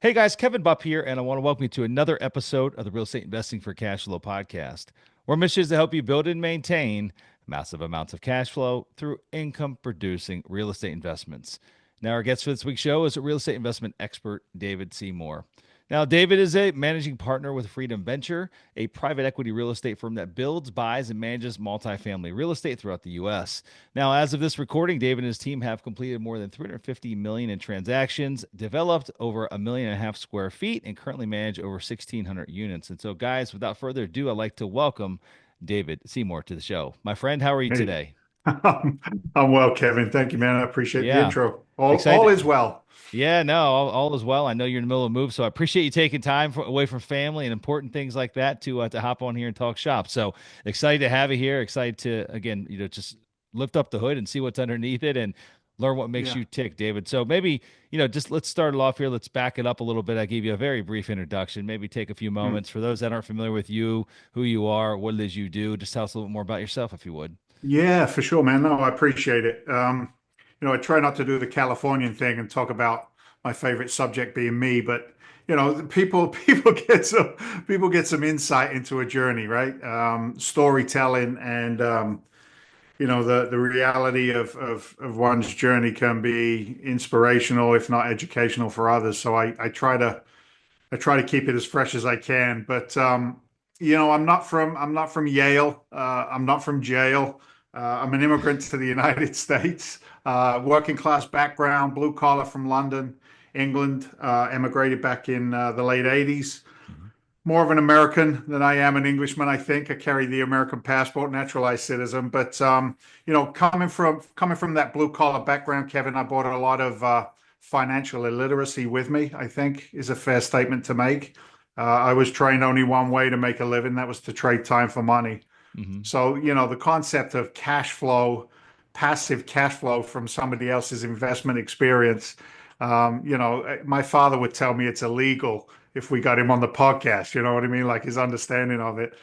Hey guys, Kevin Bupp here, and I want to welcome you to another episode of the Real Estate Investing for Cashflow podcast. Our mission is to help you build and maintain massive amounts of cash flow through income producing real estate investments. Now, our guest for this week's show is a real estate investment expert, David Seymour. Now, David is a managing partner with Freedom Venture, a private equity real estate firm that builds, buys, and manages multifamily real estate throughout the U.S. Now, as of this recording, David and his team have completed more than 350 million in transactions, developed over 1.5 million square feet, and currently manage over 1,600 units. And so, guys, without further ado, I'd like to welcome David Seymour to the show. My friend, how are you Hey, today? I'm well, Kevin. Thank you, man. I appreciate the Yeah, intro. All excited. is well. Yeah, no, all is well. I know you're in the middle of a move, so I appreciate you taking time away from family and important things like that to hop on here and talk shop. So excited to have you here. Excited to again, just lift up the hood and see what's underneath it and learn what makes Yeah. you tick, David. So maybe just let's start it off here. Let's back it up a little bit. I gave you a very brief introduction. Maybe take a few Mm. moments for those that aren't familiar with you, who you are, what it is you do. Just tell us a little bit more about yourself, if you would. Yeah, for sure, man. No, I appreciate it. I try not to do the Californian thing and talk about my favorite subject being me, but people people get some insight into a journey, right? Storytelling and the reality of one's journey can be inspirational, if not educational for others. So I try to keep it as fresh as I can. But I'm not from Yale. I'm not from jail. I'm an immigrant to the United States. Working class background, blue collar from London, England. Emigrated back in the late '80s. Mhm. More of an American than I am an Englishman, I think. I carry the American passport, naturalized citizen. But coming from that blue collar background, Kevin, I brought a lot of financial illiteracy with me, I think is a fair statement to make. I was trained only one way to make a living, that was to trade time for money. Mhm. So, the concept of cash flow, passive cash flow from somebody else's investment experience, my father would tell me it's illegal if we got him on the podcast. You know what I mean? Like his understanding of it,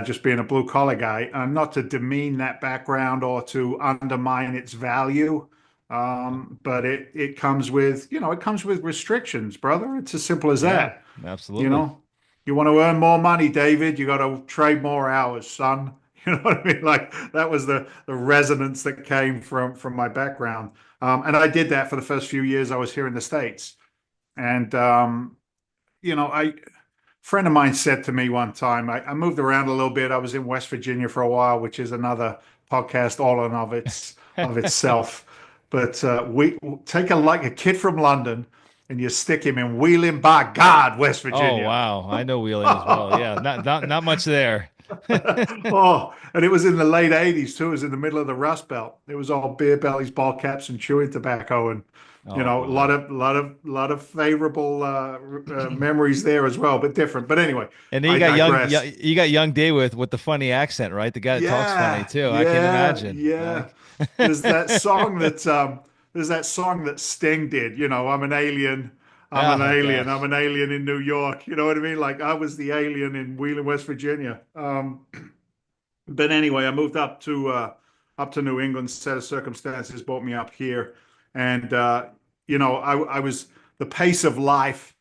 just being a blue collar guy, not to demean that background or to undermine its value. But it comes with, it comes with restrictions, brother. It's as simple as Yeah, that. You absolutely. know, you want to earn more money, David, you got to trade more hours, son. You know what I mean? Like that was the resonance that came from my background. And I did that for the first few years I was here in the States. And a friend of mine said to me one time, I moved around a little bit. I was in West Virginia for a while, which is another podcast all in of itself. But we take a kid from London and you stick him in Wheeling, by God, West Oh Virginia. wow, I know Wheeling as well. Yeah, not much there. Oh, and it was in the late '80s too. It was in the middle of the Rust Belt. It was all beer bellies, ball caps, and chewing tobacco, and Oh a boy. lot of favorable memories there as well, but different. But anyway, And then I digress. you got young Dave with the funny accent, right? The guy that talks funny Yeah, too. I can yeah, imagine. yeah. There's that song that Sting did. I'm an alien. I'm an Oh alien. I'm gosh. an alien in New York. You know what I mean? Like I was the alien in Wheeling, West Virginia. But anyway, I moved up to New England. Set of circumstances brought me up here, and I was the pace of life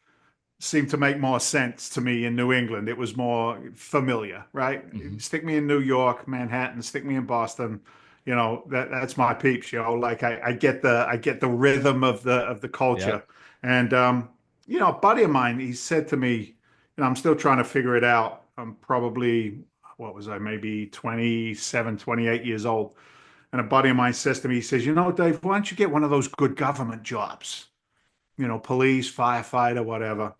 seemed to make more sense to me in New England. It was more familiar, right? Hmm. Stick me in New York, Manhattan. Stick me in Boston. That's my peeps. Like I get the rhythm of the Yep. culture, and a buddy of mine, he said to me, I'm still trying to figure it out. I'm probably what was I, maybe 27, 28 years old. And a buddy of mine says to me, he says, Dave, why don't you get one of those good government jobs? Police, firefighter, whatever.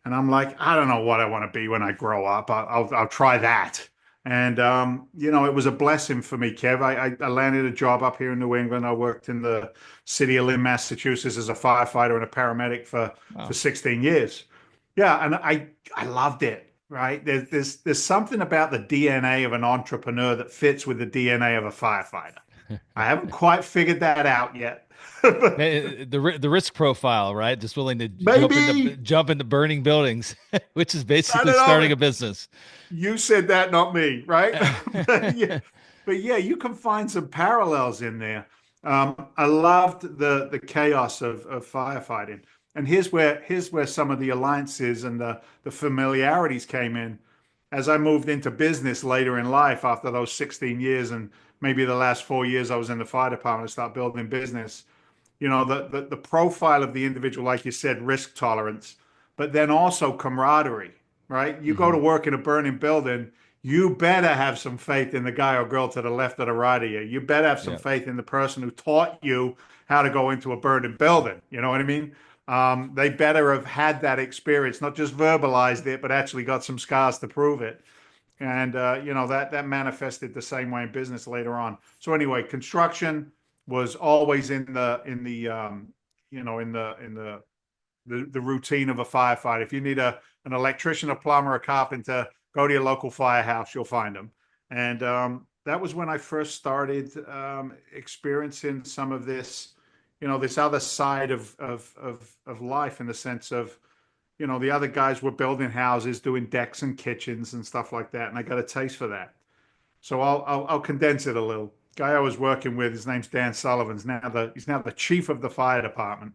And I'm like, I don't know what I want to be when I grow up. I'll try that. And it was a blessing for me, Kev. I landed a job up here in New England. I worked in the city of Lynn, Massachusetts, as a firefighter and a paramedic for Wow. 16 years. Yeah, and I loved it. Right? There's something about the DNA of an entrepreneur that fits with the DNA of a firefighter. I haven't quite figured that out yet. The risk profile, right? Just willing to Maybe. jump into burning buildings, which is I basically don't know. starting a business. You said that, not me, right? But yeah, you can find some parallels in there. I loved the chaos of firefighting. And here's where some of the alliances and the familiarities came in. As I moved into business later in life, after those 16 years and maybe the last 4 years I was in the fire department to start building business, the profile of the individual, like you said, risk tolerance, but then also camaraderie, right? You go Hmm. to work in a burning building, you better have some faith in the guy or girl to the left or the right of you. You better have some Yeah. faith in the person who taught you how to go into a burning building. You know what I mean? They better have had that experience, not just verbalized it, but actually got some scars to prove it. And that manifested the same way in business later on. So anyway, construction was always in the routine of a firefighter. If you need an electrician, a plumber, a carpenter, go to your local firehouse, you'll find them. And that was when I first started experiencing some of this, this other side of life, in the sense of, the other guys were building houses, doing decks and kitchens and stuff like that, and I got a taste for that. So I'll condense it a little. Guy I was working with, his name's Dan Sullivan. He's now the chief of the fire department,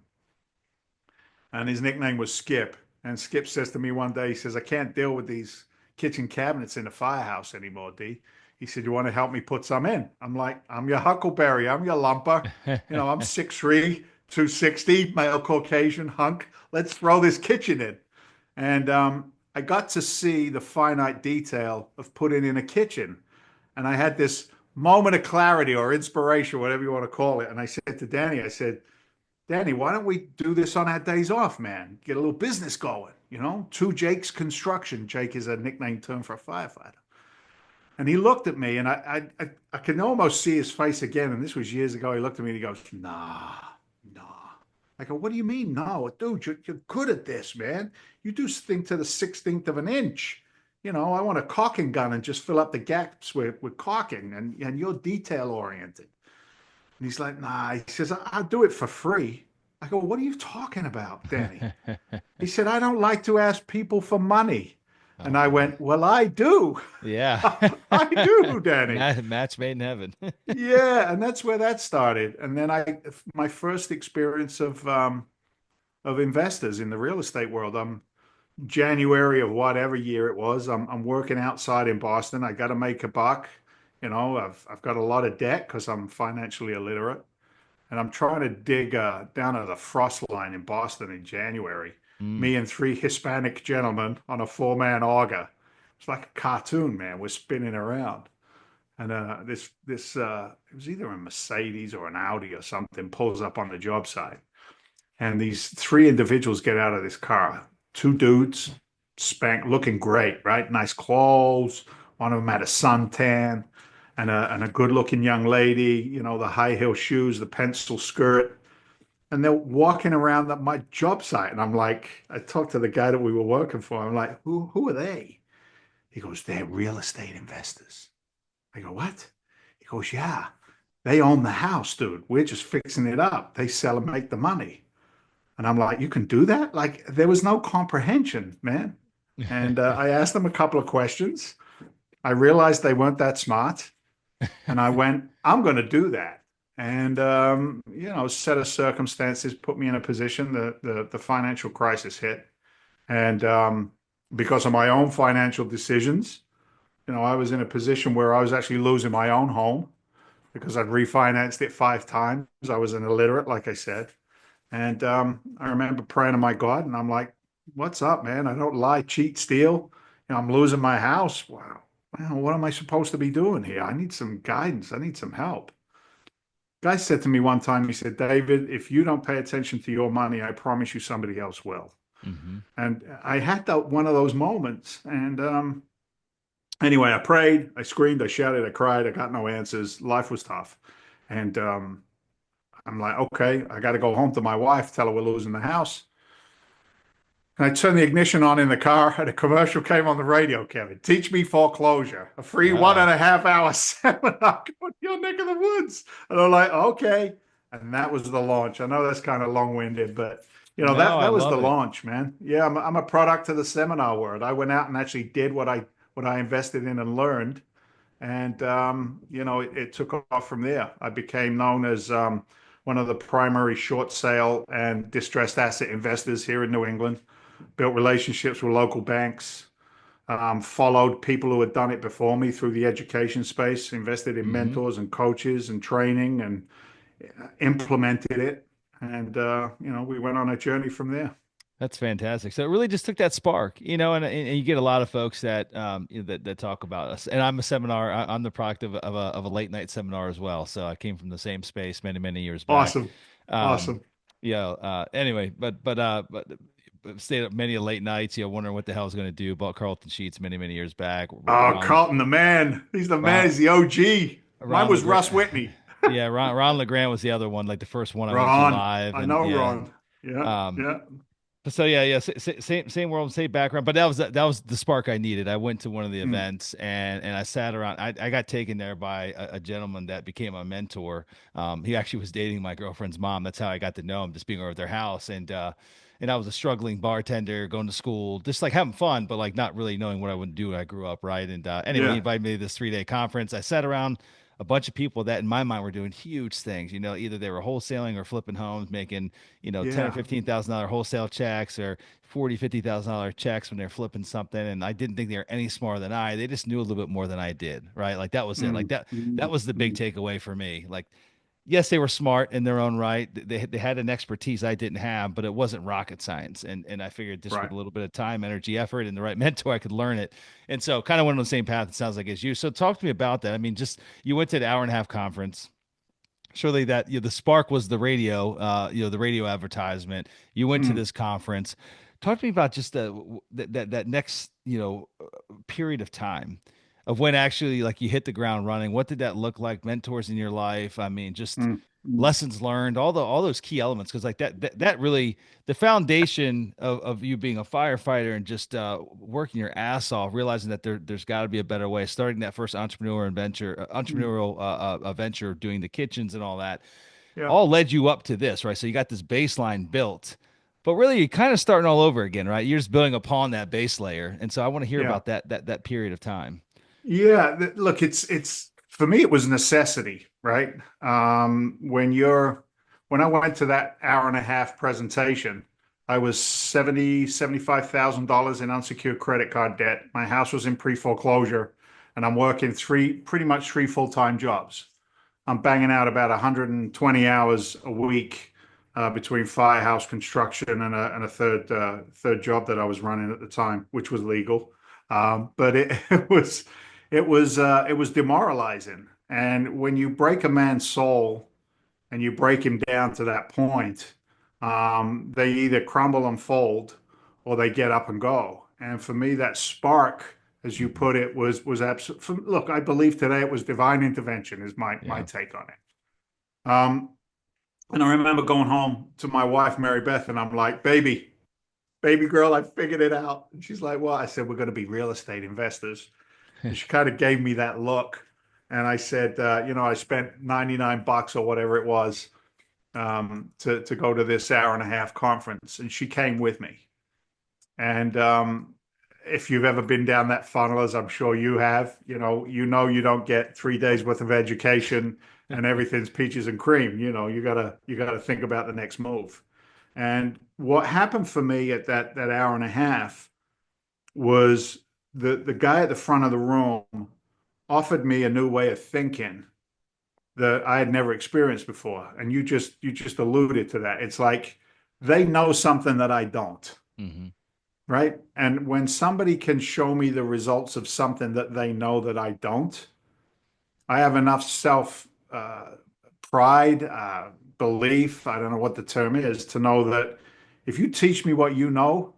and his nickname was Skip. And Skip says to me one day, he says, "I can't deal with these kitchen cabinets in the firehouse anymore, D." He said, "You want to help me put some in?" I'm like, "I'm your Huckleberry. I'm your lumper. I'm 6'3", 260, male Caucasian hunk. Let's throw this kitchen in." And I got to see the finite detail of putting in a kitchen. And I had this moment of clarity or inspiration, whatever you want to call it. And I said to Danny, I said, "Danny, why don't we do this on our days off, man? Get a little business going, Two Jake's Construction." Jake is a nickname term for a firefighter. And he looked at me, and I can almost see his face again. And this was years ago. He looked at me and he goes, "Nah, nah." I go, "What do you mean, no? Dude, you're good at this, man. You do think to the 16th of an inch. I want a caulking gun and just fill up the gaps with caulking, and you're detail oriented." And he's like, "Nah." He says, "I'll do it for free." I go, "What are you talking about, Danny?" He said, "I don't like to ask people for money." And Oh I man. went, "Well, I do." Yeah. I do, Danny. Match made in heaven. Yeah, and that's where that started. And then my first experience of investors in the real estate world. January of whatever year it was. I'm working outside in Boston. I got to make a buck. I've got a lot of debt because I'm financially illiterate, and I'm trying to dig down at the frost line in Boston in January. Mm. Me and three Hispanic gentlemen on a four-man auger. It's like a cartoon, man. We're spinning around. And it was either a Mercedes or an Audi or something, pulls up on the job site. And these three individuals get out of this car. Two dudes, looking great, right? Nice clothes. One of them had a suntan, and a good looking young lady, the high heel shoes, the pencil skirt. And they're walking around my job site. And I'm like, I talked to the guy that we were working for. I'm like, who are they? He goes, "They're real estate investors." I go, "What?" He goes, "Yeah, they own the house, dude. We're just fixing it up. They sell and make the money." And I'm like, "You can do that?" Like, there was no comprehension, man. And I asked them a couple of questions. I realized they weren't that smart. And I went, "I'm going to do that." And, set of circumstances put me in a position that the financial crisis hit. And because of my own financial decisions, I was in a position where I was actually losing my own home because I'd refinanced it 5 times. I was an illiterate, like I said. And I remember praying to my God, and I'm like, "What's up, man? I don't lie, cheat, steal. I'm losing my house. Wow. Well, what am I supposed to be doing here? I need some guidance. I need some help." Guy said to me one time, he said, "David, if you don't pay attention to your money, I promise you somebody else will." Hmm. And I had one of those moments. And anyway, I prayed, I screamed, I shouted, I cried, I got no answers. Life was tough. And I'm like, "Okay, I got to go home to my wife, tell her we're losing the house." And I turned the ignition on in the car, and a commercial came on the radio, Kevin. "Teach me foreclosure, a free one Oh, and a half hour seminar going to your neck of the woods." And I'm like, "Okay." And that was the launch. I know that's kind of long winded, but no, that I that was the love it. launch, man. Yeah, I'm a product of the seminar world. I went out and actually did what I invested in and learned, and it took off from there. I became known as one of the primary short sale and distressed asset investors here in New England. Built relationships with local banks, followed people who had done it before me through the education space, invested in Hmm. mentors and coaches and training, and implemented it. And we went on a journey from there. That's fantastic. So it really just took that spark, and you get a lot of folks that that talk about us. And I'm a seminar. I'm the product of a late night seminar as well. So I came from the same space many years back. Awesome. Um, Awesome. Anyway, but stayed up many late nights, wondering what the hell I was going to do. Bought Carlton sheets many years back. Oh, Carlton, the man. He's the man. Ron, He's the OG. Mine Ron was LeGrand. Russ Whitney. Yeah, Ron LeGrand was the other one, like the first one I went to Ron. live, I and know yeah. Ron. Yeah. Um, Yeah. so yeah, same world, same background, but that was the spark I needed. I went to one of the Mm, events and I sat around. I got taken there by a gentleman that became a mentor. He actually was dating my girlfriend's mom. That's how I got to know him, just being over at their house. And I was a struggling bartender, going to school, just like having fun, but like not really knowing what I would do when I grew up, right? And anyway, he yeah. invited me to this 3-day conference. I sat around a bunch of people that in my mind were doing huge things. Either they were wholesaling or flipping homes, making, ten or Yeah. $15,000 wholesale checks or 40, $50,000 checks when they're flipping something. And I didn't think they were any smarter than I. They just knew a little bit more than I did, right? Like that was it. Like Mm, that mm, was the big mm. takeaway for me. Like, yes, they were smart in their own right. They had an expertise I didn't have, but it wasn't rocket science. And I figured just with Right. a little bit of time, energy, effort, and the right mentor, I could learn it. And so kind of went on the same path, it sounds like, as you. So talk to me about that. I mean, just you went to the hour and a half conference. Surely that the spark was the radio, the radio advertisement. You went to Mm, this conference. Talk to me about just that next period of time of when actually like you hit the ground running. What did that look like? Mentors in your life. I mean, just mm, mm, lessons learned, all those key elements. Because like that really the foundation of you being a firefighter and just working your ass off, realizing that there's got to be a better way. Starting that first mm. entrepreneurial venture, doing the kitchens and all that, Yeah. all led you up to this, right? So you got this baseline built. But really, you're kind of starting all over again, right? You're just building upon that base layer, and so I want to hear Yeah. about that period of time. Yeah. Look, it's for me, it was necessity, right? When I went to that hour and a half presentation, I was 75,000 dollars in unsecured credit card debt. My house was in pre-foreclosure, and I'm working pretty much three full-time jobs. I'm banging out about 120 hours a week between firehouse construction and a third job that I was running at the time, which was legal. But it was demoralizing. And when you break a man's soul and you break him down to that point, they either crumble and fold or they get up and go. And for me, that spark, as you Hmm. put it, was absolute. Look, I believe today it was divine intervention, is my Yeah. take on it. And I remember going home to my wife, Mary Beth, and I'm like, baby girl, I figured it out. And she's like, "What?" I said, "We're going to be real estate investors." And she kind of gave me that look. And I said, I spent 99 bucks or whatever it was to go to this hour and a half conference. And she came with me. And if you've ever been down that funnel, as I'm sure you have, you don't get 3 days worth of education and everything's peaches and cream. You gotta think about the next move. And what happened for me at that hour and a half was the guy at the front of the room offered me a new way of thinking that I had never experienced before. And you just alluded to that. It's like they know something that I don't, Hmm. right? And when somebody can show me the results of something that they know that I don't, I have enough self pride, belief, I don't know what the term is, to know that if you teach me what you know,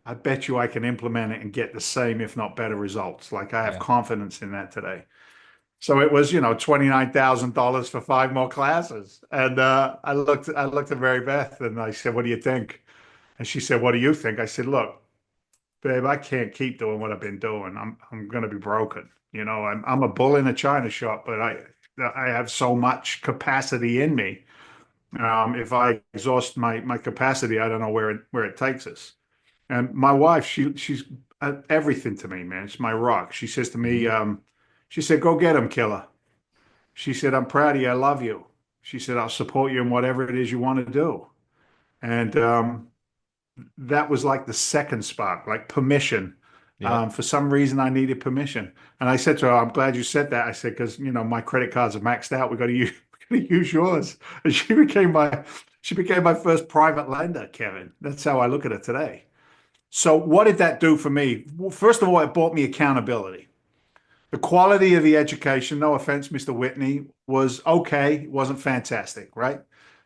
I bet you I can implement it and get the same, if not better results. Like I have Yeah. confidence in that today. So it was, $29,000 for five more classes. And I looked at Mary Beth and I said, "What do you think?" And she said, "What do you think?" I said, "Look, babe, I can't keep doing what I've been doing. I'm going to be broken. I'm a bull in a china shop, but I have so much capacity in me. If I exhaust my capacity, I don't know where it takes us." And my wife, she's everything to me, man. It's my rock. She says to me, Hmm. she said, "Go get him, killer." She said, "I'm proud of you. I love you." She said, I'll support you in whatever it is you want to do. And that was like the second spark, like permission. Yep. For some reason, I needed permission. And I said to her, I'm glad you said that. I said, because, my credit cards are maxed out. We got to use, we got to use yours. And she became my first private lender, Kevin. That's how I look at it today. So what did that do for me? Well, first of all, it brought me accountability. The quality of the education, no offense, Mr. Whitney, was okay. It wasn't fantastic, right?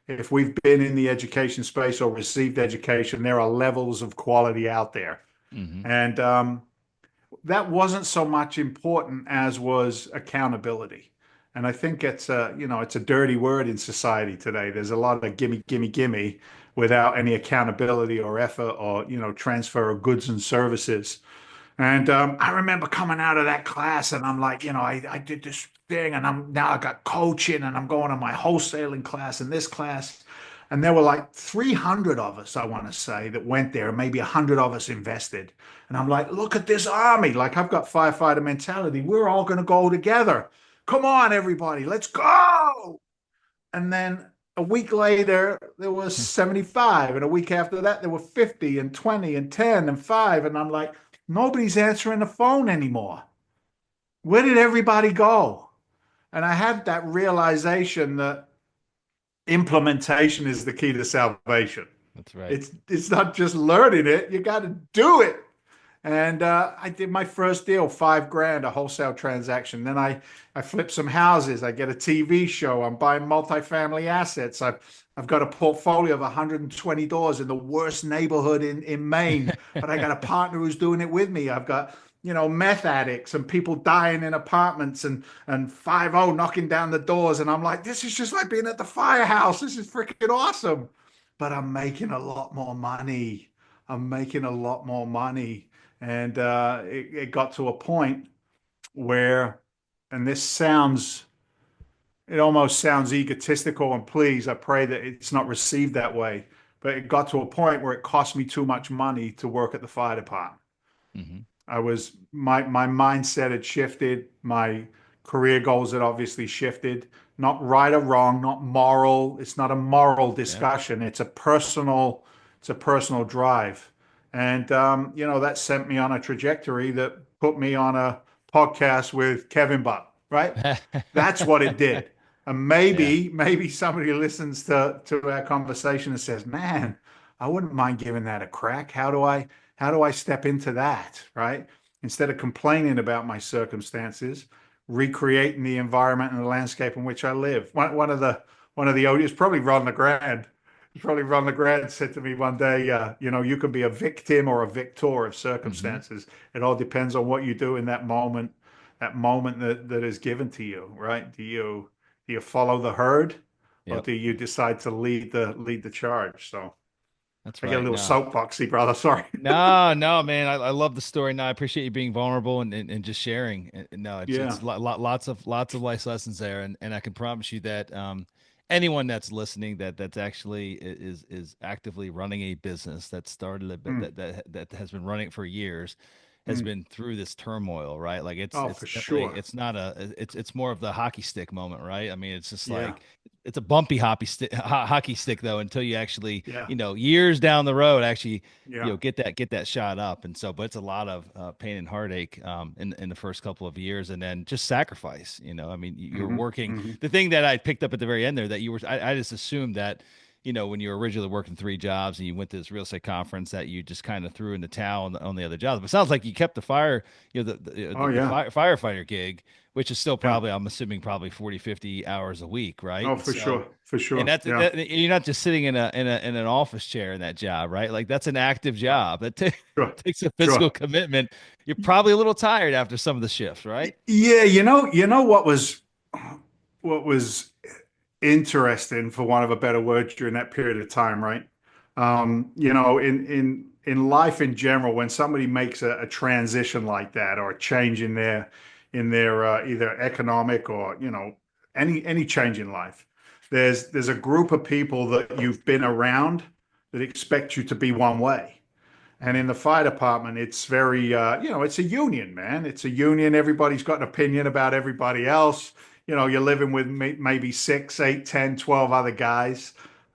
If we've been in the education space or received education, there are levels of quality out there. Hmm. And that wasn't so much important as was accountability. And I think it's a dirty word in society today. There's a lot of gimme, gimme, gimme without any accountability or effort or, transfer of goods and services. And I remember coming out of that class and I'm like, I did this thing and I got coaching and I'm going to my wholesaling class and this class. And there were like 300 of us, I want to say, that went there, and maybe 100 of us invested. And I'm like, look at this army. Like, I've got firefighter mentality. We're all going to go together. Come on, everybody, let's go. And then a week later, there was 75. And a week after that, there were 50 and 20 and 10 and 5. And I'm like, nobody's answering the phone anymore. Where did everybody go? And I had that realization that implementation is the key to salvation. That's right. It's not just learning it, you got to do it. And I did my first deal, 5 grand, a wholesale transaction. Then I flipped some houses. I get a TV show. I'm buying multifamily assets. I've got a portfolio of 120 doors in the worst neighborhood in Maine, but I got a partner who's doing it with me. I've got, meth addicts and people dying in apartments and 50 knocking down the doors. And I'm like, this is just like being at the firehouse. This is freaking awesome. But I'm making a lot more money. I'm making a lot more money. And it got to a point where, and it almost sounds egotistical, and please, I pray that it's not received that way. But it got to a point where it cost me too much money to work at the fire department. Hmm. My mindset had shifted. My career goals had obviously shifted. Not right or wrong, not moral. It's not a moral Yeah. discussion. It's a personal drive. And that sent me on a trajectory that put me on a podcast with Kevin Bupp, right? That's what it did. And Yeah. maybe somebody listens to our conversation and says, "Man, I wouldn't mind giving that a crack. How do I step into that, right? Instead of complaining about my circumstances, recreating the environment and the landscape in which I live." One of the audience, probably Ron LeGrand, said to me one day, you can be a victim or a victor of Hmm. circumstances. It all depends on what you do in that moment that is given to you, right? Do you follow the herd, or Yep. do you decide to lead the charge? So That's I get a right. little No. soapboxy, brother. Sorry. No, no, man. I love the story. No, I appreciate you being vulnerable and just sharing. No, it's Yeah. lots of life lessons there, and I can promise you that anyone that's listening that's actually is actively running a business that started a bit Mm, that has been running it for years has mm. been through this turmoil, right? Like Oh, it's for definitely sure. it's more of the hockey stick moment, right? I mean, it's just Yeah. like it's a bumpy hockey stick though until you actually, Yeah. years down the road actually Yeah. get that shot up. And so but it's a lot of pain and heartache in the first couple of years, and then just sacrifice. I mean, you're Hmm. working. Hmm. The thing that I picked up at the very end there, that you were I just assumed that, when you were originally working 3 jobs and you went to this real estate conference, that you just kind of threw in the towel on the other jobs. But it sounds like you kept the fire, Oh, the yeah. firefighter gig, which is still Yeah. probably, I'm assuming, probably 40, 50 hours a week, right? Oh, And for so sure. For and sure. that's Yeah. that, you're not just sitting in an office chair in that job, right? Like that's an active Yeah. job that Sure. takes a physical Sure. commitment. You're probably a little tired after some of the shifts, right? Yeah. What was interesting, for want of a better word, during that period of time, right? In life in general, when somebody makes a transition like that, or a change in their either economic or any change in life, there's a group of people that you've been around that expect you to be one way. And in the fire department, it's very, it's a union, man. It's a union. Everybody's got an opinion about everybody else. you're living with maybe 6, 8, 10, 12 other guys.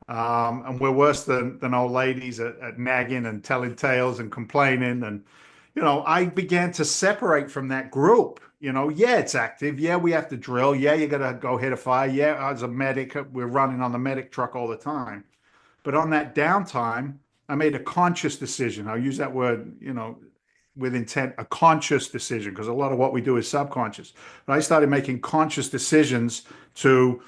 And we're worse than old ladies at nagging and telling tales and complaining. And, I began to separate from that group. Yeah, it's active. Yeah, we have to drill. Yeah, you got to go hit a fire. Yeah, as a medic, we're running on the medic truck all the time. But on that downtime, I made a conscious decision. I'll use that word, with intent, a conscious decision, because a lot of what we do is subconscious. But I started making conscious decisions to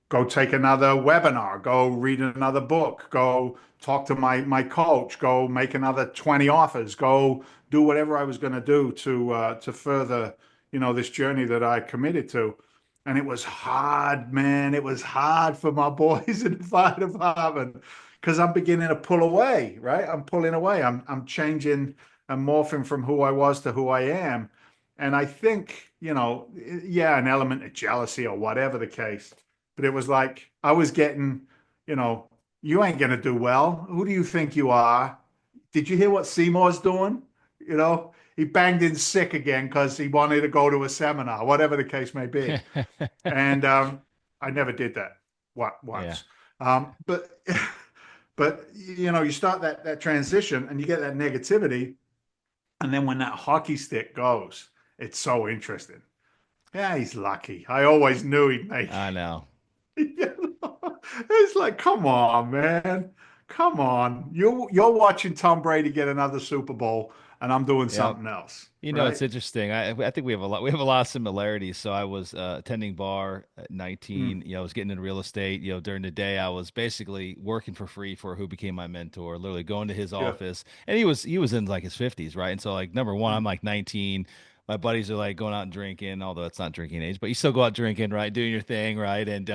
go take another webinar, go read another book, go talk to my coach, go make another 20 offers, go do whatever I was going to do to further, this journey that I committed to. And it was hard, man. It was hard for my boys in the fire department because I'm beginning to pull away, right? I'm pulling away. I'm changing and morphing from who I was to who I am. And I think, yeah, an element of jealousy or whatever the case. But it was like I was getting, you know, you ain't gonna do well. Who do you think you are? Did you hear what Seymour's doing? He banged in sick again because he wanted to go to a seminar, whatever the case may be. And I never did that. What Yeah. once? But but you start that transition and you get that negativity, and then when that hockey stick goes, it's so interesting. Yeah, he's lucky. I always knew he'd make I know. It's like, come on, man. Come on. You're watching Tom Brady get another Super Bowl, and I'm doing Yeah. something else, It's right? interesting. I think we have a lot of similarities. So I was attending bar at Mm, 19. I was getting into real estate. During the day, I was basically working for free for who became my mentor. Literally going to his yeah. office, and he was in like his 50s, right? And so like number one, I'm Mm, like 19. My buddies are like going out and drinking, although it's not drinking age, but you still go out drinking, right? Doing your thing, right? And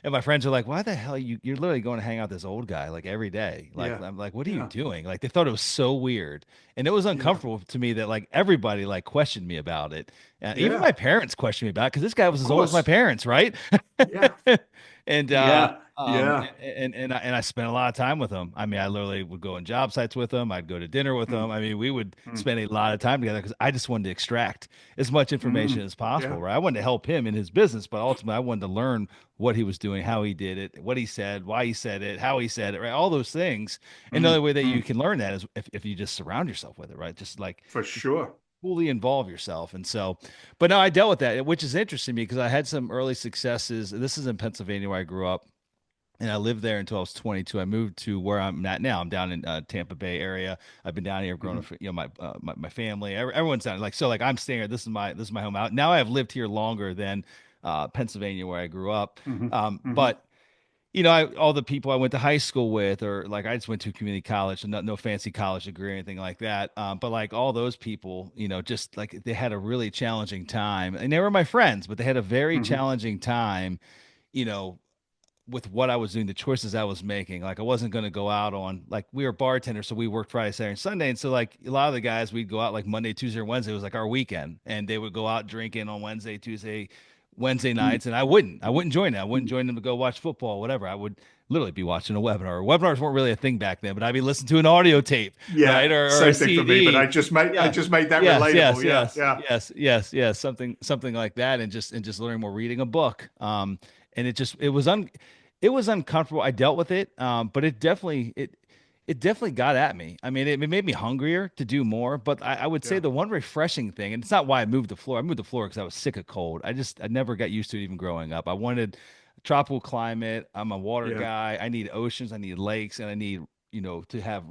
my friends are like, "Why the hell you're literally going to hang out with this old guy like every day?" Like yeah. I'm like, "What are you Yeah. doing?" Like they thought it was so weird. And it was Yeah. uncomfortable to me that like everybody like questioned me about it. Even Yeah. my parents questioned me about it because this guy was Of as old as my course. parents, right? Yeah. and Yeah. Yeah. I spent a lot of time with him. I mean, I literally would go on job sites with him. I'd go to dinner with Mm, him. I mean, we would mm, spend a lot of time together because I just wanted to extract as much information mm. as possible, Yeah. right? I wanted to help him in his business, but ultimately I wanted to learn what he was doing, how he did it, what he said, why he said it, how he said it, right? All those things. And the only Mm, way that you mm. can learn that is if you just surround yourself with it, right? For Just sure. fully involve yourself. And so, but no, I dealt with that, which is interesting to me because I had some early successes. This is in Pennsylvania where I grew up. And I lived there until I was 22. I moved to where I'm at now. I'm down in Tampa Bay area. I've been down here, grown up, Mhm, my family. Everyone's down. Like so, like I'm staying here. This is my home out. Now I have lived here longer than Pennsylvania where I grew up. mhm, mhm, But all the people I went to high school with, or like I just went to community college, and no fancy college degree or anything like that. But like all those people, just like they had a really challenging time, and they were my friends, but they had a very mhm, challenging time, you know, with what I was doing, the choices I was making. Like I wasn't going to go out on like we were bartenders, so we worked Friday, Saturday, and Sunday. And so like a lot of the guys, we'd go out like Monday, Tuesday, or Wednesday. It was like our weekend, and they would go out drinking on Wednesday, Tuesday, Wednesday mm, nights, and I wouldn't join them. I wouldn't mm. join them to go watch football, whatever. I would literally be watching a webinar. Webinars weren't really a thing back then, but I'd be listening to an audio tape, right, Yeah. or a Same thing for me, but I CD. just made I Yeah. just made that Yes, yes, relatable. Yeah. yes, Yeah. yes, yes, yes. Something like that, and just learning more, reading a book. And it was uncomfortable. I dealt with it, but it definitely got at me. I mean, it made me hungrier to do more. But I would say Yeah. the one refreshing thing, and it's not why I moved to Florida. I moved to Florida because I was sick of cold. I never got used to it even growing up. I wanted tropical climate. I'm a water Yeah. guy. I need oceans. I need lakes, and I need to have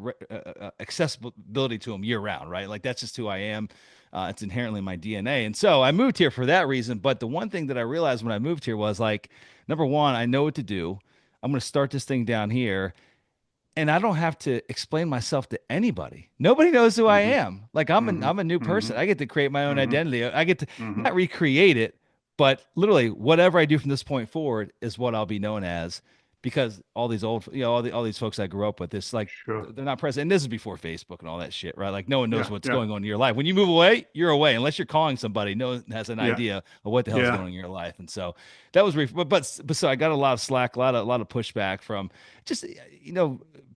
accessibility to them year round. Right? Like that's just who I am. It's inherently in my DNA. And so I moved here for that reason. But the one thing that I realized when I moved here was like, number one, I know what to do. I'm going to start this thing down here, and I don't have to explain myself to anybody. Nobody knows who I Hmm. am. Like I'm a, Hmm. I'm a new Hmm. person. I get to create my own Hmm. identity. I get to Hmm. not recreate it, but literally whatever I do from this point forward is what I'll be known as, because all these old, all these folks I grew up with, it's like Sure. they're not present. And this is before Facebook and all that shit, right? Like no one knows Yeah. what's Yeah. going on in your life. When you move away, you're away. Unless you're calling somebody, no one has an Yeah. idea of what the hell's going Yeah. on in your life. And so that was, but so I got a lot of slack, a lot of pushback from just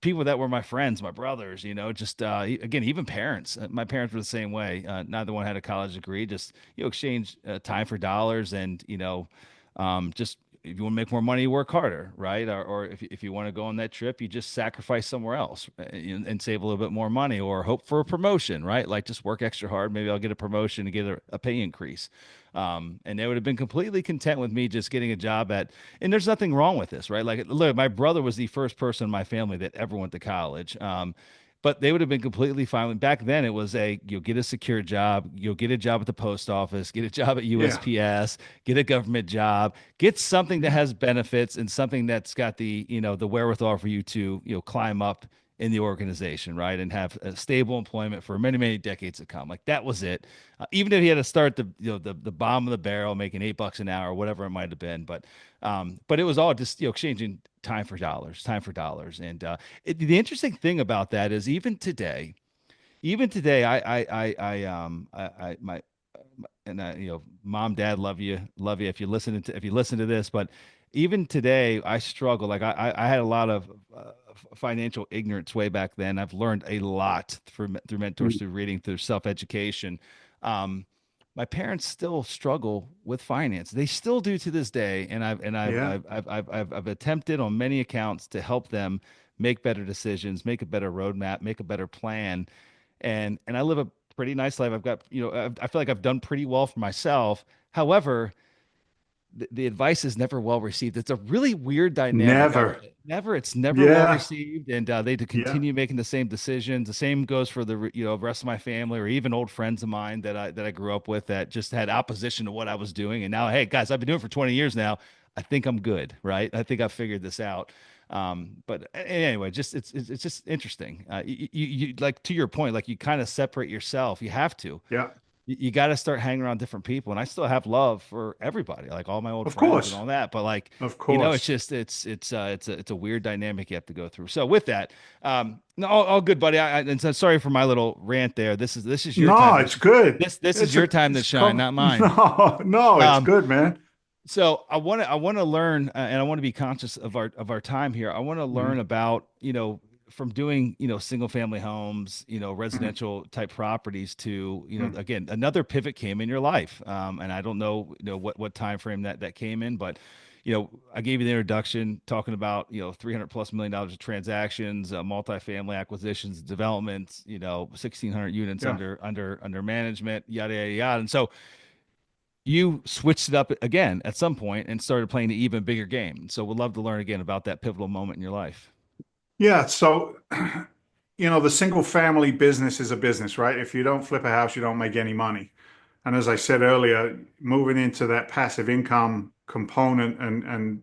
people that were my friends, my brothers, just again, even parents. My parents were the same way. Neither one had a college degree. Just exchange time for dollars, and Just if you want to make more money, you work harder, right? Or if you want to go on that trip, you just sacrifice somewhere else and save a little bit more money or hope for a promotion, right? Like just work extra hard. Maybe I'll get a promotion and get a pay increase. And they would have been completely content with me just getting a job and there's nothing wrong with this, right? Like, look, my brother was the first person in my family that ever went to college. But they would have been completely fine. Back then, it was you'll get a secure job, you'll get a job at the post office, get a job at Yeah. USPS, get a government job, get something that has benefits and something that's got the wherewithal for you to, climb up in the organization, right? And have a stable employment for many, many decades to come. Like that was it. Even if he had to start the bottom of the barrel, making $8 an hour, whatever it might have been, but it was all just exchanging time for dollars. And the interesting thing about that is even today, mom, dad, love you. If you listen to this, but even today, I struggle. Like I had a lot of financial ignorance way back then. I've learned a lot through mentors, Mm. through reading, through self education. Um, my parents still struggle with finance. They still do to this day, and Yeah. I've attempted on many accounts to help them make better decisions, make a better roadmap, make a better plan, and I live a pretty nice life. I've got, I feel like I've done pretty well for myself. However, the advice is never well received. It's a really weird dynamic. Never. It's never well Yeah. received, and they to Yeah. continue making the same decisions. The same goes for the rest of my family, or even old friends of mine that I grew up with that just had opposition to what I was doing. And now, hey guys, I've been doing it for 20 years now. I think I'm good, right? I think I've figured this out. But anyway, just it's just interesting. You like to your point, like you kind of separate yourself. You have to Yeah. you got to start hanging around different people. And I still have love for everybody, like all my old Of friends and course. all that. But like, Of it's course. just it's a weird dynamic you have to go through. So with that, no, all good, buddy. And so sorry for my little rant there. This is your No, time it's good. this is your time to shine, not mine. No, no, it's Um, good, man. so I want to learn, and I want to be conscious of our time here. I want to learn Mm, about from doing single family homes, mm, residential type properties to mm. again another pivot came in your life, and I don't know what time frame that came in, but I gave you the introduction talking about 300+ million dollars of transactions, multifamily acquisitions, developments, 1,600 units Yeah. under management, yada yada yada, and so you switched it up again at some point and started playing the even bigger game. So we'd love to learn again about that pivotal moment in your life. Yeah. So, the single family business is a business, right? If you don't flip a house, you don't make any money. And as I said earlier, moving into that passive income component and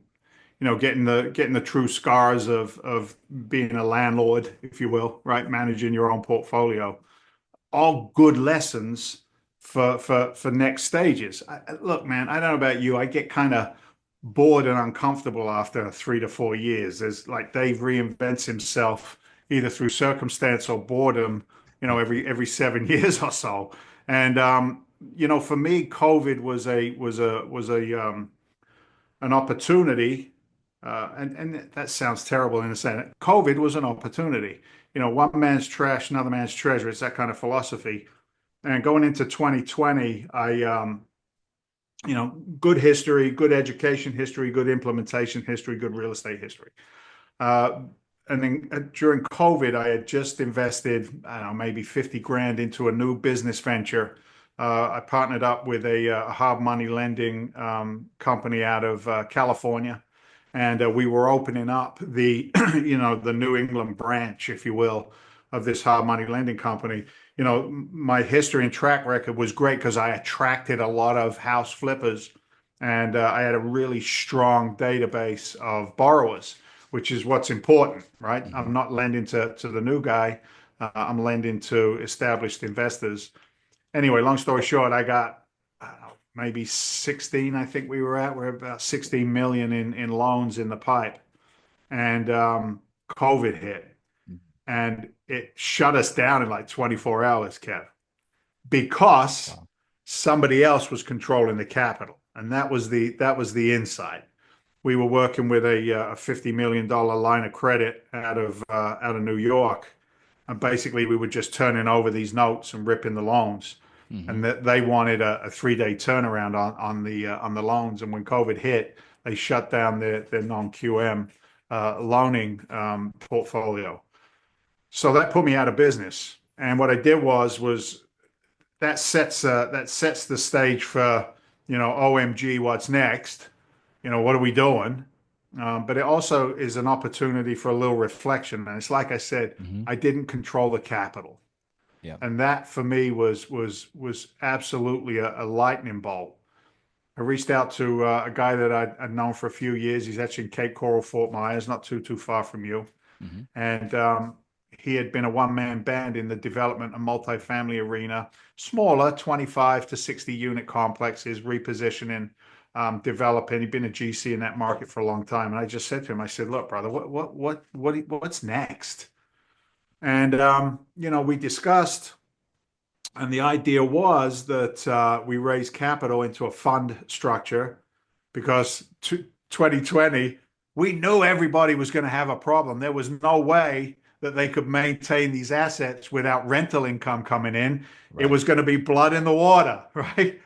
getting the true scars of being a landlord, if you will, right? Managing your own portfolio, all good lessons for next stages. Look, man, I don't know about you. I get kind of bored and uncomfortable after 3 to 4 years. There's like Dave reinvents himself either through circumstance or boredom, every 7 years or so. And for me, COVID was a an opportunity. And that sounds terrible in a sense. COVID was an opportunity. One man's trash, another man's treasure. It's that kind of philosophy. And going into 2020, good history, good education history, good implementation history, good real estate history. Uh, and then during COVID, I had just invested, I don't know, maybe 50 grand into a new business venture. I partnered up with a hard money lending company out of California. And we were opening up the New England branch, if you will, of this hard money lending company. My history and track record was great because I attracted a lot of house flippers and I had a really strong database of borrowers, which is what's important, right? I'm Mhm. not lending to the new guy. I'm lending to established investors. Anyway, long story short, I got maybe 16, I think we're about 16 million in loans in the pipe. And COVID hit and it shut us down in like 24 hours, Kev, because Wow. somebody else was controlling the capital. And that was the insight. We were working with a $50 million line of credit out of New York, and basically we were just turning over these notes and ripping the loans. Hmm. and that they wanted a 3-day turnaround on the loans. And when COVID hit, they shut down their non-QM loaning portfolio. So that put me out of business. And what I did was that sets the stage for, OMG, what's next? What are we doing? But it also is an opportunity for a little reflection. And it's like I said, Hmm. I didn't control the capital, Yeah. and that for me was absolutely a lightning bolt. I reached out to a guy that I'd known for a few years. He's actually in Cape Coral, Fort Myers, not too far from you. Hmm. And he had been a one-man band in the development and multifamily arena, smaller, 25 to 60 unit complexes, repositioning, developing. He'd been a GC in that market for a long time. And I just said to him, I said, "Look, brother, what's next?" And we discussed, and the idea was that we raise capital into a fund structure because 2020, we knew everybody was going to have a problem. There was no way that they could maintain these assets without rental income coming in. It Right. was going to be blood in the water, right?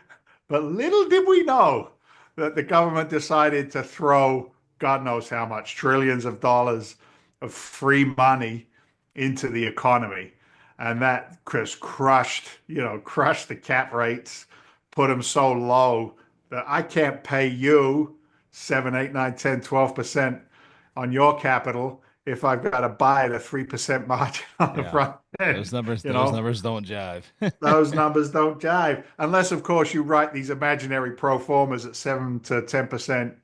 But little did we know that the government decided to throw God knows how much, trillions of dollars of free money into the economy. And that crushed the cap rates, put them so low that I can't pay you 7, 8, 9, 10, 12% on your capital if I've got to buy at a 3% margin on the Yeah. front Those end. numbers, You those know, numbers don't jive. those numbers don't jive unless, of course, you write these imaginary pro formas at 7 to 10%,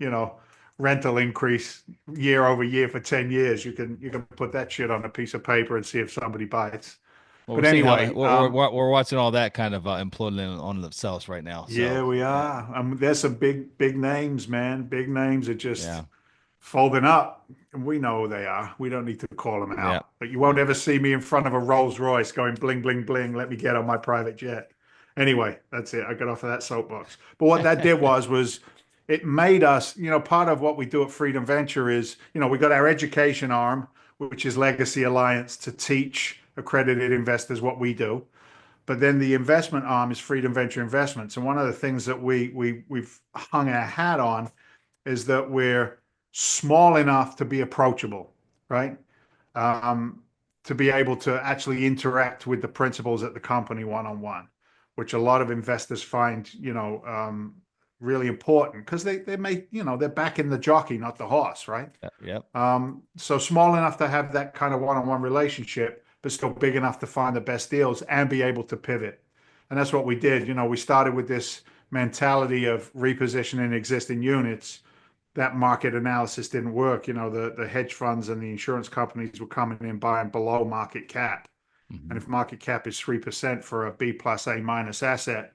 rental increase year over year for 10 years. You can put that shit on a piece of paper and see if somebody bites. Well, we're But seeing how anyway, we're watching all that kind of imploding on themselves right now. So yeah, we yeah, are. There's some big names, man. Big names are just yeah, folding up, and we know who they are. We don't need to call them yeah, out. But you won't ever see me in front of a Rolls Royce going bling, bling, bling. Let me get on my private jet. Anyway, that's it. I got off of that soapbox. But what that did was it made us, part of what we do at Freedom Venture is, we got our education arm, which is Legacy Alliance, to teach accredited investors what we do. But then the investment arm is Freedom Venture Investments. And one of the things that we've hung our hat on is that we're small enough to be approachable, right? Um, to be able to actually interact with the principals at the company one on one, which a lot of investors find, really important because they make, they're backing the jockey, not the horse, right? yep. So small enough to have that kind of one-on-one relationship, but still big enough to find the best deals and be able to pivot. And that's what we did. We started with this mentality of repositioning existing units. That market analysis didn't work. The hedge funds and the insurance companies were coming in buying below market cap. And Hmm. if market cap is 3% for a B plus A minus asset,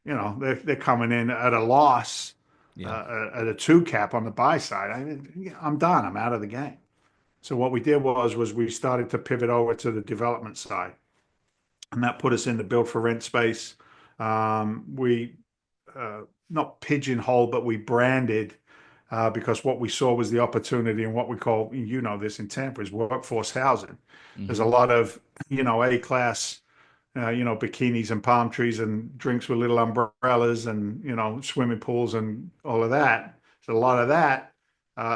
they're coming in at a loss, Yeah. at a 2 cap on the buy side. I'm done. I'm out of the game. So what we did was we started to pivot over to the development side, and that put us in the build for rent space. We not pigeonholed, but we branded because what we saw was the opportunity and what we call, this in Tampa is workforce housing. There's a Hmm. lot of, A class, bikinis and palm trees and drinks with little umbrellas and, swimming pools and all of that. There's a lot of that.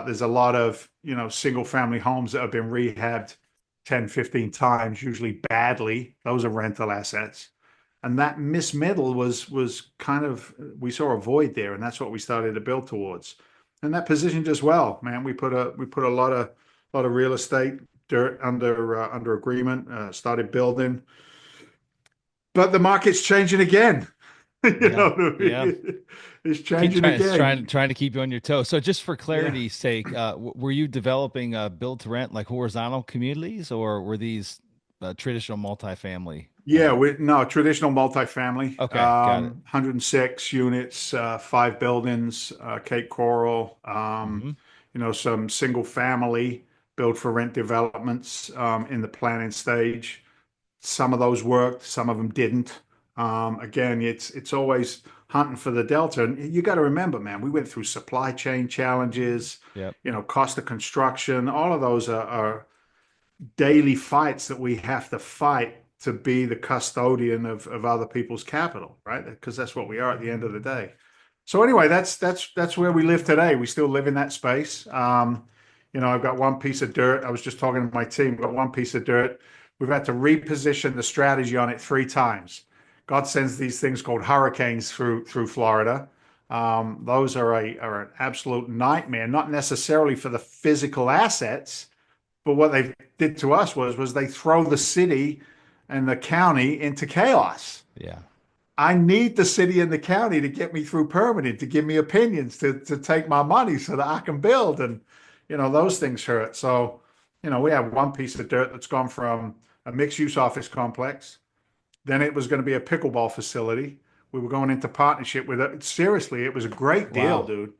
There's a lot of, single family homes that have been rehabbed 10, 15 times, usually badly. Those are rental assets. And that middle was kind of, we saw a void there, and that's what we started to build towards. And that positioned us well, man. We put a lot of real estate dirt under agreement, started building. But the market's changing again. You Yeah. know what I Yeah. mean? It's Keep changing again. trying to keep you on your toes. So just for Yeah. clarity's sake, were you developing build to rent like horizontal communities, or were these traditional multifamily? Yeah, we no traditional multifamily, Okay, got it. 106 units, 5 buildings, Cape Coral, Hmm. some single family build for rent developments in the planning stage. Some of those worked, some of them didn't. Again, it's always hunting for the delta. And you got to remember, man, we went through supply chain challenges, Yep. cost of construction. All of those are daily fights that we have to fight to be the custodian of other people's capital, right? Because that's what we are at the end of the day. So anyway, that's where we live today. We still live in that space. I've got one piece of dirt. I was just talking to my team. We've got one piece of dirt. We've had to reposition the strategy on it 3 times. God sends these things called hurricanes through Florida. Those are an absolute nightmare, not necessarily for the physical assets, but what they did to us was they throw the city and the county into chaos. Yeah. I need the city and the county to get me through permitting, to give me opinions, to take my money so that I can build. And, those things hurt. So, we have one piece of dirt that's gone from a mixed use office complex. Then it was going to be a pickleball facility. We were going into partnership with it. Seriously, it was a great deal, Wow. dude.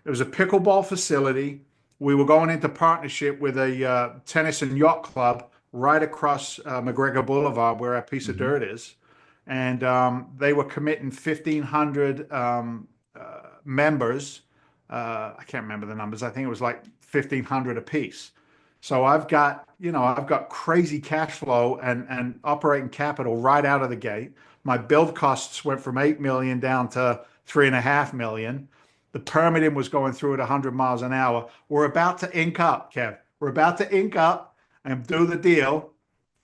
It was a pickleball facility. We were going into partnership with a tennis and yacht club right across McGregor Boulevard, where our piece of Hmm. dirt is. And they were committing 1,500 members. I can't remember the numbers. I think it was like 1,500 a piece. So I've got crazy cash flow and operating capital right out of the gate. My build costs went from 8 million down to 3.5 million. The permitting was going through at 100 miles an hour. We're about to ink up, Kev. We're about to ink up and do the deal,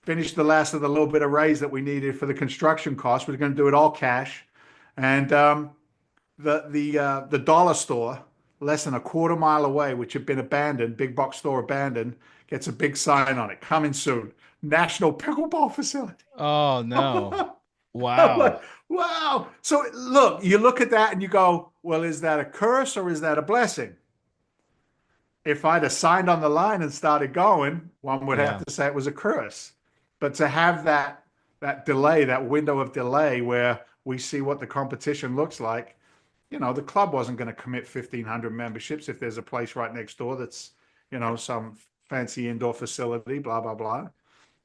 finish the last of the little bit of raise that we needed for the construction costs. We're going to do it all cash. And the dollar store, less than a quarter mile away, which had been abandoned, big box store abandoned, gets a big sign on it, coming soon. National Pickleball Facility. Oh no. I'm Wow. like, wow. So look, you look at that and you go, well, is that a curse or is that a blessing? If I'd have signed on the line and started going, one would Yeah. have to say it was a curse. But to have that delay, that window of delay where we see what the competition looks like, the club wasn't going to commit 1,500 memberships if there's a place right next door that's, some fancy indoor facility, blah, blah, blah.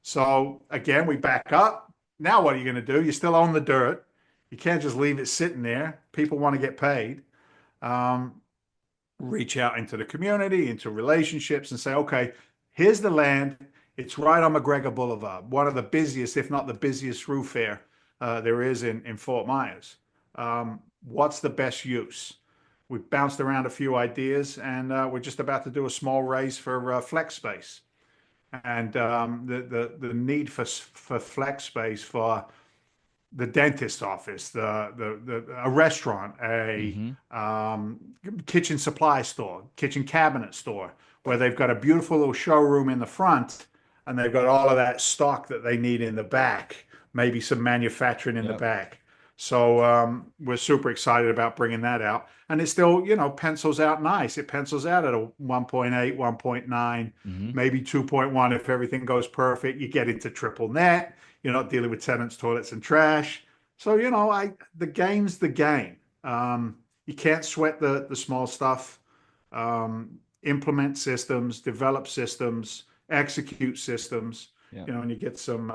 So again, we back up. Now what are you going to do? You still own the dirt. You can't just leave it sitting there. People want to get paid. Um, Reach out into the community, into relationships, and say, okay, here's the land. It's right on McGregor Boulevard, one of the busiest, if not the busiest thoroughfare there is in Fort Myers. What's the best use? We've bounced around a few ideas, and we're just about to do a small raise for flex space. And the need for flex space for the dentist office, a restaurant, a Hmm. kitchen supply store, kitchen cabinet store, where they've got a beautiful little showroom in the front, and they've got all of that stock that they need in the back, maybe some manufacturing in the Yep. back. So we're super excited about bringing that out, and it still, pencils out nice. It pencils out at a 1.8, 1.9, Hmm. maybe 2.1 if everything goes perfect. You get into triple net. You're not dealing with tenants, toilets, and trash. So the game's the game. You can't sweat the small stuff. Implement systems, develop systems, execute systems. Yeah. And you get some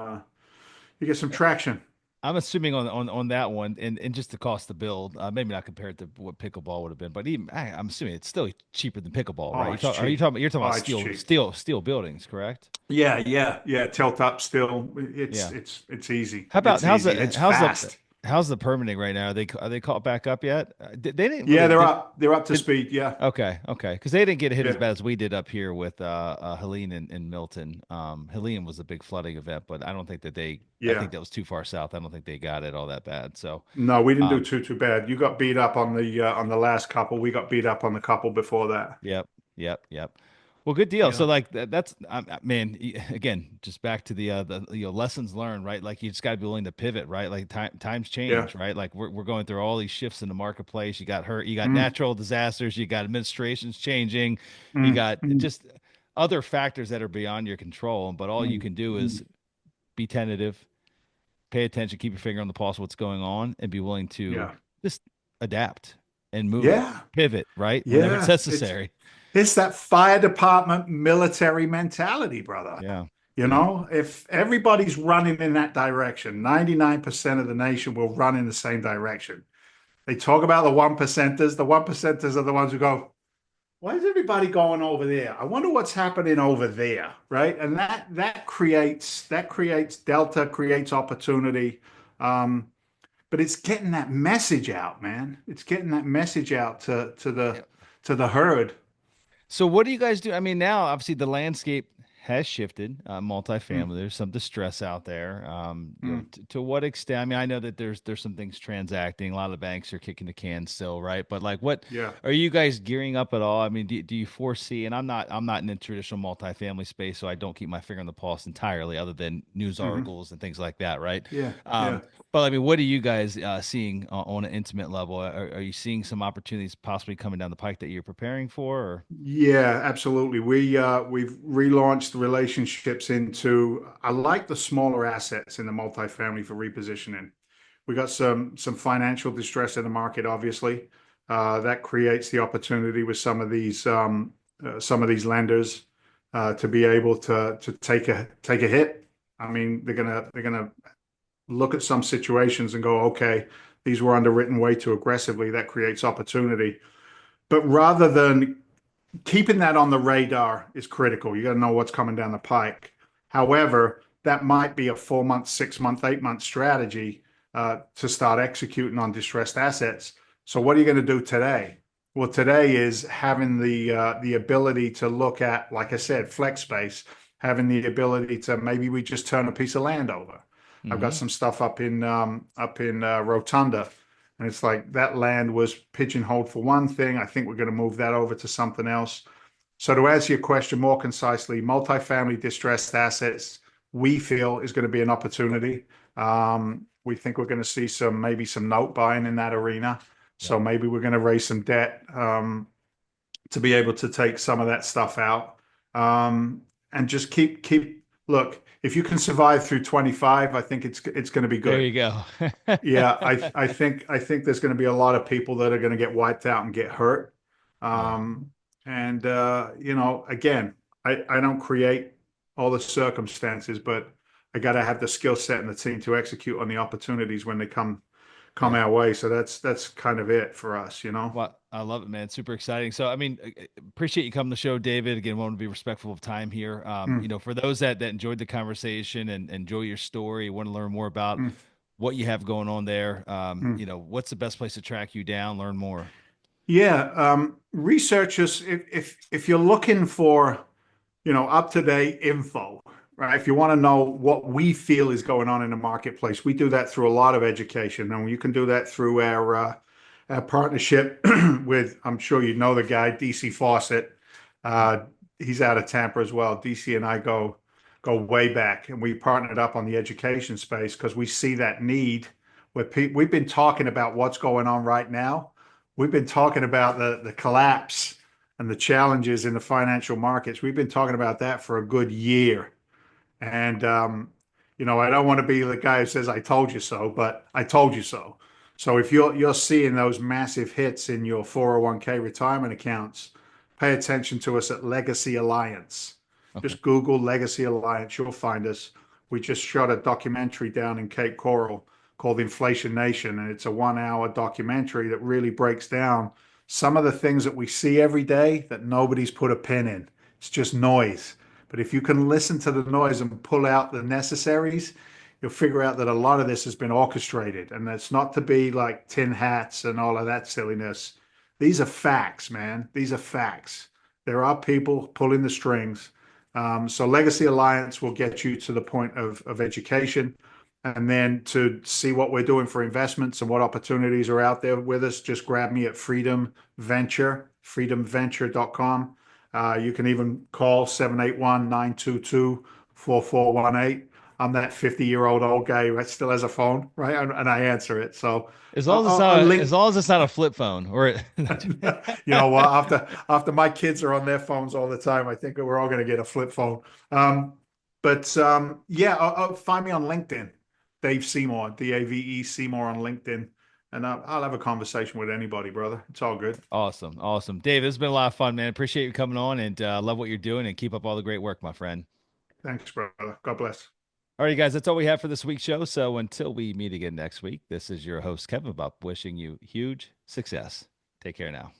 traction. I'm assuming on that one, and just the cost to build, maybe not compared to what pickleball would have been, but even I'm assuming it's still cheaper than pickleball, right? Oh, it's Are you cheap. talking about, you're talking Oh, about it's steel cheap. steel steel buildings, correct? Yeah, yeah, yeah. Tilt up still. It's Yeah. it's it's easy. How about It's easy. It's fast. how's the permitting right now? Are they caught back up yet? They didn't Yeah, really they're did, up. They're up to did speed. Yeah, okay, because they didn't get hit as yeah, bad as we did up here with Helene and Milton. Helene was a big flooding event, but I don't think that I yeah. think that was too far south. I don't think they got it all that bad. So No, we didn't do um, too bad. You got beat up on the last couple. We got beat up on the couple before that. yep, yep. Well, good deal. So Yeah, like that's man, again, just back to the lessons learned, right? Like you just got to be willing to pivot, right? Like times yeah. change, right? Like we're going through all these shifts in the marketplace. You got Mm, natural disasters, you got administrations changing, you mm, got mm, just other factors that are beyond your control. But all you mm, can do is mm. be tentative, pay attention, keep your finger on the pulse of what's going on, and be willing to Yeah, just adapt and move, yeah, pivot, right? Whenever it's yeah. It's necessary. it's that fire department military mentality, brother. Yeah. Yeah. If everybody's running in that direction, 99% of the nation will run in the same direction. They talk about the one percenters. The one percenters are the ones who go, why is everybody going over there? I wonder what's happening over there, right? And that creates delta, creates opportunity. Um, but it's getting that message out, man. It's getting that message out to the herd. So what do you guys do? I mean, now obviously the landscape has shifted, Mm, multifamily. There's some distress out there. mm, To what extent? I mean, I know that there's some things transacting. A lot of banks are kicking the can still, right? But like, what yeah. are you guys gearing up at all? I mean, do you foresee? And I'm not in the traditional multifamily space, so I don't keep my finger on the pulse entirely, other than news Hmm. articles and things like that, right? Yeah. Um, Yeah. but I mean, what are you guys seeing on an intimate level? Are you seeing some opportunities possibly coming down the pike that you're preparing for? Or Yeah, absolutely. We've relaunched the relationships into I like the smaller assets in the multifamily for repositioning. We got some financial distress in the market, obviously. That creates the opportunity with some of these lenders to be able to take a hit. I mean, they're gonna look at some situations and go, okay, these were underwritten way too aggressively. That creates opportunity. But rather than keeping that on the radar is critical. You got to know what's coming down the pike. However, that might be a 4 month, 6 month, 8 month strategy to start executing on distressed assets. So, what are you going to do today? Well, today is having the ability to look at, like I said, flex space, having the ability to maybe we just turn a piece of land over. I've got hmm. some stuff up in Rotunda, and it's like that land was pigeonholed for one thing. I think we're going to move that over to something else. So to answer your question more concisely, multifamily distressed assets, we feel is going to be an opportunity. We think we're going to see maybe some note buying in that arena. Yep. So maybe we're going to raise some debt to be able to take some of that stuff out. And just look, if you can survive through 25, I think it's going to be There good. you go. Yeah, I think there's going to be a lot of people that are going to get wiped out and get hurt. Yeah. And again, I don't create all the circumstances, but I got to have the skill set and the team to execute on the opportunities when they come Yeah. our way. So that's kind of it for us, you know. Well, I love it, man. Super exciting. So, I mean, appreciate you coming to the show, David. Again, want to be respectful of time here. Mm, For those that enjoyed the conversation and enjoy your story, want to learn more about mm, what you have going on there, mm. what's the best place to track you down, learn more? Yeah, researchers, if you're looking for up-to-date info, right? If you want to know what we feel is going on in the marketplace, we do that through a lot of education, and you can do that through our partnership with, I'm sure you know the guy, DC Fawcett. Yep. Uh, he's out of Tampa as well. DC and I go way back, and we partnered up on the education space because we see that need where we've been talking about what's going on right now. We've been talking about the collapse and the challenges in the financial markets. We've been talking about that for a good year. And, I don't want to be the guy who says, I told you so, but I told you so. So if you're seeing those massive hits in your 401k retirement accounts, pay attention to us at Legacy Alliance. Okay. Just Google Legacy Alliance, you'll find us. We just shot a documentary down in Cape Coral called Inflation Nation, and it's a 1 hour documentary that really breaks down some of the things that we see every day that nobody's put a pin in. It's just noise. But if you can listen to the noise and pull out the necessaries, you'll figure out that a lot of this has been orchestrated. And that's not to be like tin hats and all of that silliness. These are facts, man. These are facts. There are people pulling the strings. So Legacy Alliance will get you to the point of education. And then to see what we're doing for investments and what opportunities are out there with us, just grab me at freedomventure.com. You can even call 781-922-4418. I'm that 50-year-old old guy who still has a phone, right? And I answer it. So As long as it's on not as link, long as it's not a flip phone or you know what? After my kids are on their phones all the time, I think we're all going to get a flip phone. But yeah, find me on LinkedIn, Dave Seymour, Dave Seymour on LinkedIn, and I'll have a conversation with anybody, brother. It's all good. Awesome. Awesome. Dave, it's been a lot of fun, man. Appreciate you coming on and love what you're doing and keep up all the great work, my friend. Thanks, brother. God bless. All right, guys, that's all we have for this week's show. So until we meet again next week, this is your host, Kevin Bupp, wishing you huge success. Take care now.